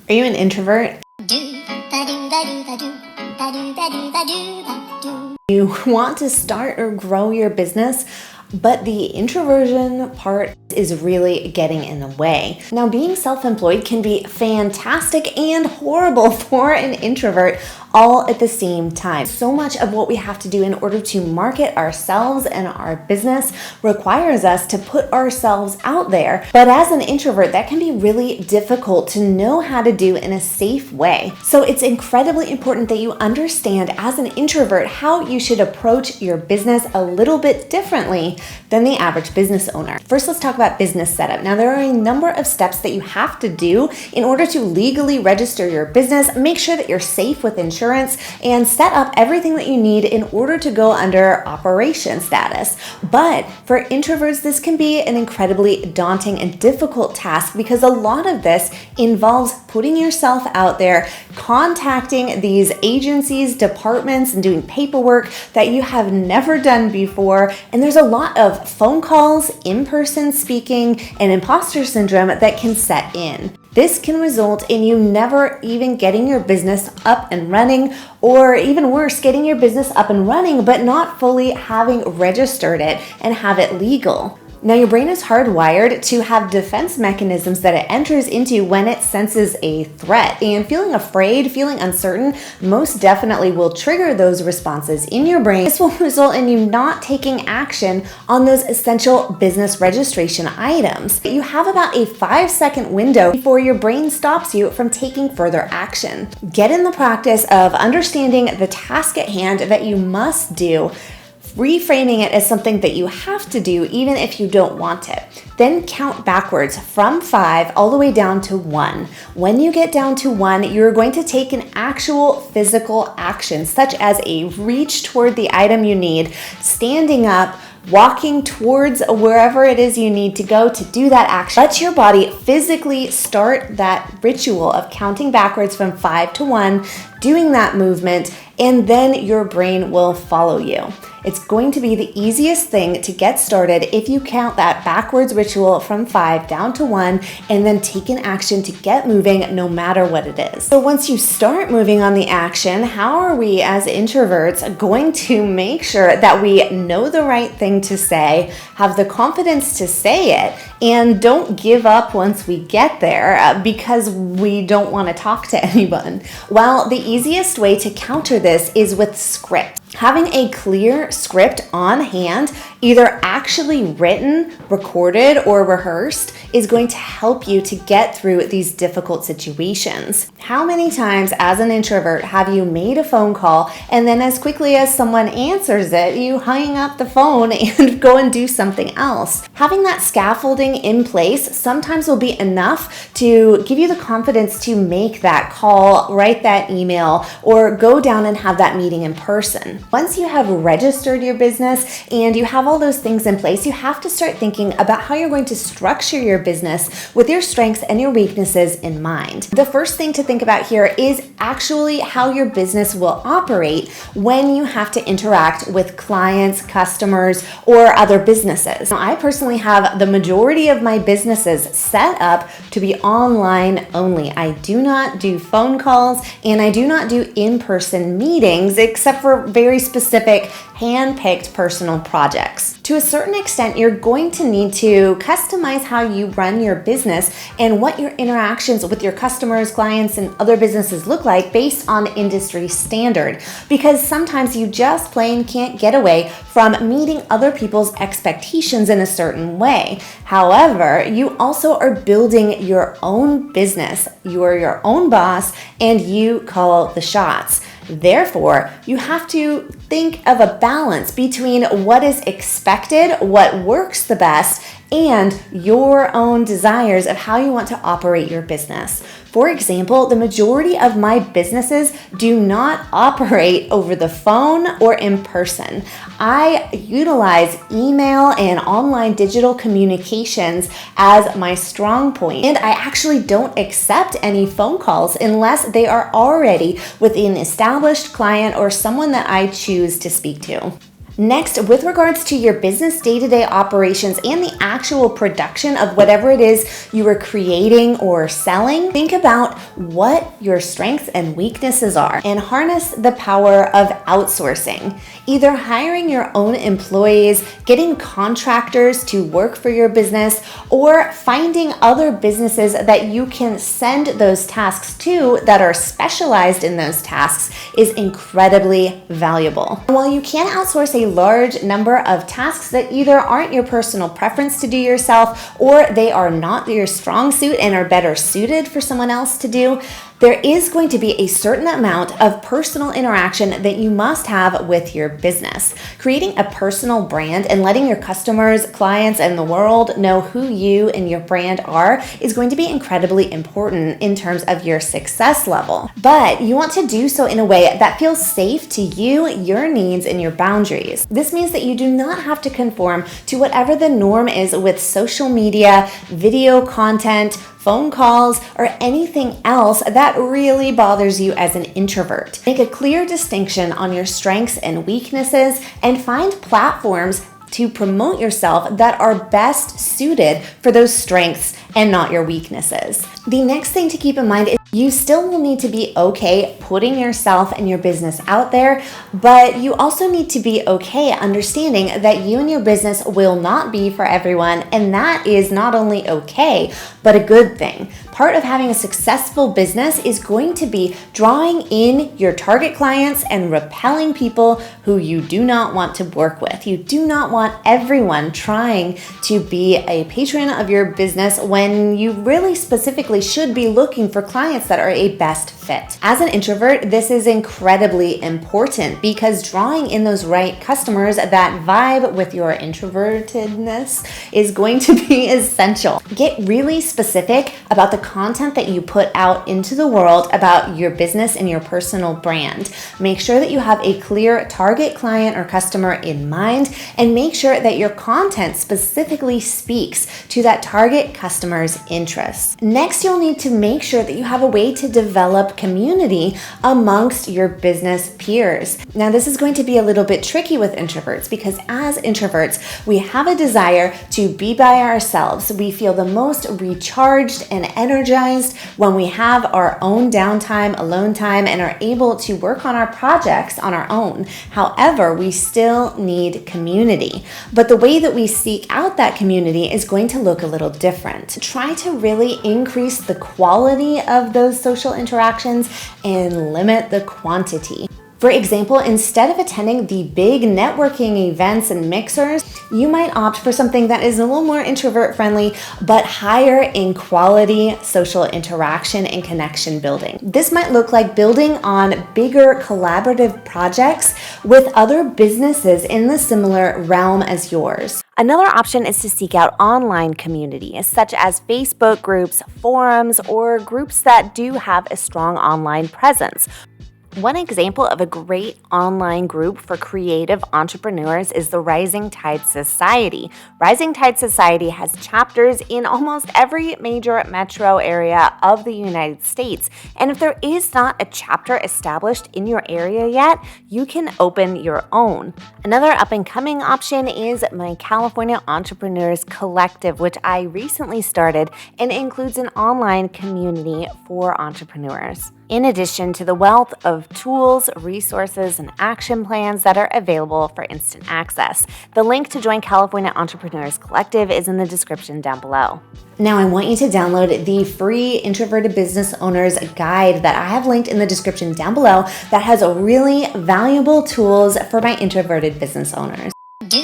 Are you an introvert? You want to start or grow your business, but the introversion part is really getting in the way. Now, being self-employed can be fantastic and horrible for an introvert all at the same time. So much of what we have to do in order to market ourselves and our business requires us to put ourselves out there. But as an introvert, that can be really difficult to know how to do in a safe way. So it's incredibly important that you understand as an introvert how you should approach your business a little bit differently than the average business owner. First, let's talk about business setup. Now, there are a number of steps that you have to do in order to legally register your business, make sure that you're safe with insurance, and set up everything that you need in order to go under operation status. But for introverts, this can be an incredibly daunting and difficult task because a lot of this involves putting yourself out there, contacting these agencies, departments, and doing paperwork that you have never done before. And there's a lot of phone calls, in-person speaking, and imposter syndrome that can set in. This can result in you never even getting your business up and running, or even worse, getting your business up and running, but not fully having registered it and have it legal. Now, your brain is hardwired to have defense mechanisms that it enters into when it senses a threat. And feeling afraid, feeling uncertain, most definitely will trigger those responses in your brain. This will result in you not taking action on those essential business registration items. You have about a 5-second window before your brain stops you from taking further action. Get in the practice of understanding the task at hand that you must do, reframing it as something that you have to do even if you don't want it. Then count backwards from 5 all the way down to 1. When you get down to 1, you're going to take an actual physical action, such as a reach toward the item you need, standing up, walking towards wherever it is you need to go to do that action. Let your body physically start that ritual of counting backwards from 5 to 1, doing that movement, and then your brain will follow you. It's going to be the easiest thing to get started if you count that backwards ritual from 5 down to 1 and then take an action to get moving no matter what it is. So once you start moving on the action, how are we as introverts going to make sure that we know the right thing to say, have the confidence to say it, and don't give up once we get there because we don't want to talk to anyone? Well, the easiest way to counter this is with script. Having a clear script on hand, either actually written, recorded, or rehearsed, is going to help you to get through these difficult situations. How many times as an introvert have you made a phone call and then as quickly as someone answers it, you hang up the phone and go and do something else? Having that scaffolding in place sometimes will be enough to give you the confidence to make that call, write that email, or go down and have that meeting in person. Once you have registered your business and you have all those things in place, you have to start thinking about how you're going to structure your business with your strengths and your weaknesses in mind. The first thing to think about here is actually how your business will operate when you have to interact with clients, customers, or other businesses. Now, I personally have the majority of my businesses set up to be online only. I do not do phone calls and I do not do in-person meetings except for very specific hand-picked personal projects. To a certain extent, you're going to need to customize how you run your business and what your interactions with your customers, clients, and other businesses look like based on industry standard, because sometimes you just plain can't get away from meeting other people's expectations in a certain way. However, you also are building your own business. You are your own boss and you call the shots. Therefore, you have to think of a balance between what is expected, what works the best, and your own desires of how you want to operate your business. For example, the majority of my businesses do not operate over the phone or in person. I utilize email and online digital communications as my strong point, and I actually don't accept any phone calls unless they are already with an established client or someone that I choose to speak to. Next, with regards to your business day-to-day operations and the actual production of whatever it is you are creating or selling, think about what your strengths and weaknesses are and harness the power of outsourcing. Either hiring your own employees, getting contractors to work for your business, or finding other businesses that you can send those tasks to that are specialized in those tasks is incredibly valuable. And while you can outsource a large number of tasks that either aren't your personal preference to do yourself or they are not your strong suit and are better suited for someone else to do, there is going to be a certain amount of personal interaction that you must have with your business. Creating a personal brand and letting your customers, clients, and the world know who you and your brand are is going to be incredibly important in terms of your success level. But you want to do so in a way that feels safe to you, your needs, and your boundaries. This means that you do not have to conform to whatever the norm is with social media, video content, phone calls, or anything else that really bothers you as an introvert. Make a clear distinction on your strengths and weaknesses and find platforms to promote yourself that are best suited for those strengths and not your weaknesses. The next thing to keep in mind is you still will need to be okay putting yourself and your business out there, but you also need to be okay understanding that you and your business will not be for everyone, and that is not only okay, but a good thing. Part of having a successful business is going to be drawing in your target clients and repelling people who you do not want to work with. You do not want everyone trying to be a patron of your business when you really specifically should be looking for clients that are a best fit. As an introvert, this is incredibly important because drawing in those right customers that vibe with your introvertedness is going to be essential. Get really specific about the content that you put out into the world about your business and your personal brand. Make sure that you have a clear target client or customer in mind, and make sure that your content specifically speaks to that target customer's interests. Next, you'll need to make sure that you have a way to develop community amongst your business peers. Now, this is going to be a little bit tricky with introverts because as introverts, we have a desire to be by ourselves. We feel the most recharged and energized when we have our own downtime, alone time, and are able to work on our projects on our own. However, we still need community. But the way that we seek out that community is going to look a little different. Try to really increase the quality of those social interactions and limit the quantity. For example, instead of attending the big networking events and mixers, you might opt for something that is a little more introvert friendly, but higher in quality social interaction and connection building. This might look like building on bigger collaborative projects with other businesses in the similar realm as yours. Another option is to seek out online communities, such as Facebook groups, forums, or groups that do have a strong online presence. One example of a great online group for creative entrepreneurs is the Rising Tide Society. Rising Tide Society has chapters in almost every major metro area of the United States. And if there is not a chapter established in your area yet, you can open your own. Another up-and-coming option is my California Entrepreneurs Collective, which I recently started and includes an online community for entrepreneurs. In addition to the wealth of tools, resources, and action plans that are available for instant access. The link to join California Entrepreneurs Collective is in the description down below. Now, I want you to download the free Introverted Business Owners Guide that I have linked in the description down below that has really valuable tools for my introverted business owners. Do